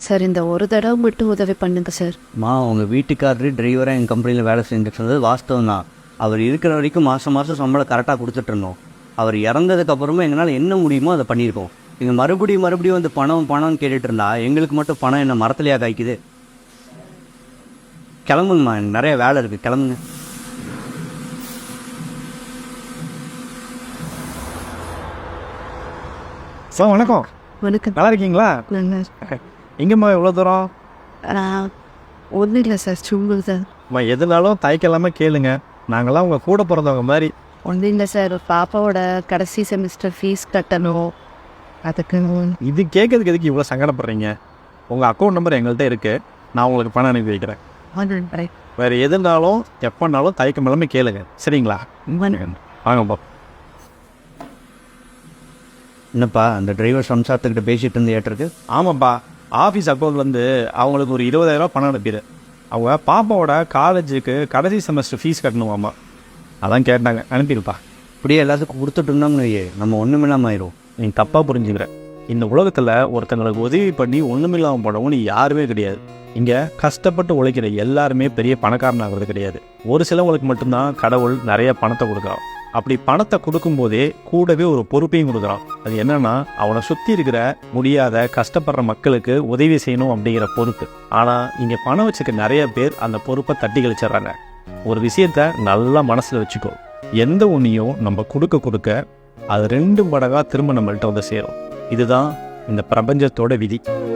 Sir இந்த ஒரு தடவை மட்டும் உதவி பண்ணுங்க சார். உங்கள் வீட்டுக்காரரு டிரைவராக எங்கள் கம்பெனியில் வேலை செஞ்சுட்டு இருந்தது வாஸ்தவம் தான். அவர் இருக்கிற வரைக்கும் மாதம் சம்பளம் கரெக்டாக கொடுத்துட்ருந்தோம். அவர் இறந்ததுக்கப்புறமா எங்களால் என்ன முடியுமோ அதை பண்ணியிருக்கோம். நீங்கள் மறுபடியும் வந்து பணம்னு கேட்டுட்டு இருந்தா எங்களுக்கு மட்டும் பணம் என்ன மரத்துலையாக காய்க்குது? கிளம்புங்கம்மா, எனக்கு நிறைய வேலை இருக்குது, கிளம்புங்க. சார் வணக்கம். வணக்கம். நல்லா இருக்கீங்களா? நல்லா எங்கேம்மா எவ்வளோ தூரம்? ஒன்றும் இல்லை சார், சும்மா சார். எதுனாலும் தயக்கலாமல் கேளுங்க, நாங்களாம் உங்கள் கூட பிறந்தவங்க மாதிரி. ஒன்றும் இல்லை சார், பாப்பாவோட கடைசி செமஸ்டர் ஃபீஸ் கட்டணும், அதுக்கு. இது கேட்கறதுக்கு எதுக்கு இவ்வளோ சங்கடப்படுறீங்க? உங்கள் அக்கௌண்ட் நம்பர் எங்கள்கிட்ட இருக்குது, நான் உங்களுக்கு பணம் அனுப்பி வைக்கிறேன். வேறு எதுனாலும் எப்போனாலும் தயக்கம் இல்லாமல் கேளுங்க, சரிங்களா? வாங்கப்பா. என்னப்பா அந்த டிரைவர் சம்சாரத்துக்கிட்ட பேசிகிட்டு இருந்து ஏற்றிருக்கு? ஆமாப்பா, ஆஃபீஸ் அக்கௌண்ட்லேருந்து அவங்களுக்கு ஒரு 20,000 பணம் அனுப்பிடு. அவங்க பாப்பாவோட காலேஜுக்கு கடைசி செமஸ்டர் ஃபீஸ் கட்டணுமாம்மா, அதான் கேட்டாங்க, அனுப்பிடுப்பா. இப்படியே எல்லாத்துக்கும் கொடுத்துட்டு இருந்தோம்னு நம்ம ஒன்றுமில்லாமல் ஆயிரும். நீ தப்பாக புரிஞ்சுக்கிற. இந்த உலகத்தில் ஒருத்தங்களுக்கு உதவி பண்ணி ஒன்றுமில்லாமல் போனவங்க யாருமே கிடையாது. இங்கே கஷ்டப்பட்டு உழைக்கிற எல்லாருமே பெரிய பணக்காரனாகிறது கிடையாது. ஒரு சிலவங்களுக்கு மட்டும்தான் கடவுள் நிறைய பணத்தை கொடுக்குறான். அப்படி பணத்தை கொடுக்கும்போதே கூடவே ஒரு பொறுப்பையும் கொடுக்குறான். அது என்னன்னா, அவனை சுற்றி இருக்கிற முடியாத கஷ்டப்படுற மக்களுக்கு உதவி செய்யணும் அப்படிங்கிற பொறுப்பு. ஆனால் இங்கே பணம் வச்சுக்க நிறைய பேர் அந்த பொறுப்பை தட்டி கழிச்சிட்றாங்க. ஒரு விஷயத்த நல்லா மனசில் வச்சுக்கோ, எந்த ஒன்றையும் நம்ம கொடுக்க அது 2 மடங்காக திரும்ப நம்மள்கிட்ட வந்து சேரும். இதுதான் இந்த பிரபஞ்சத்தோட விதி.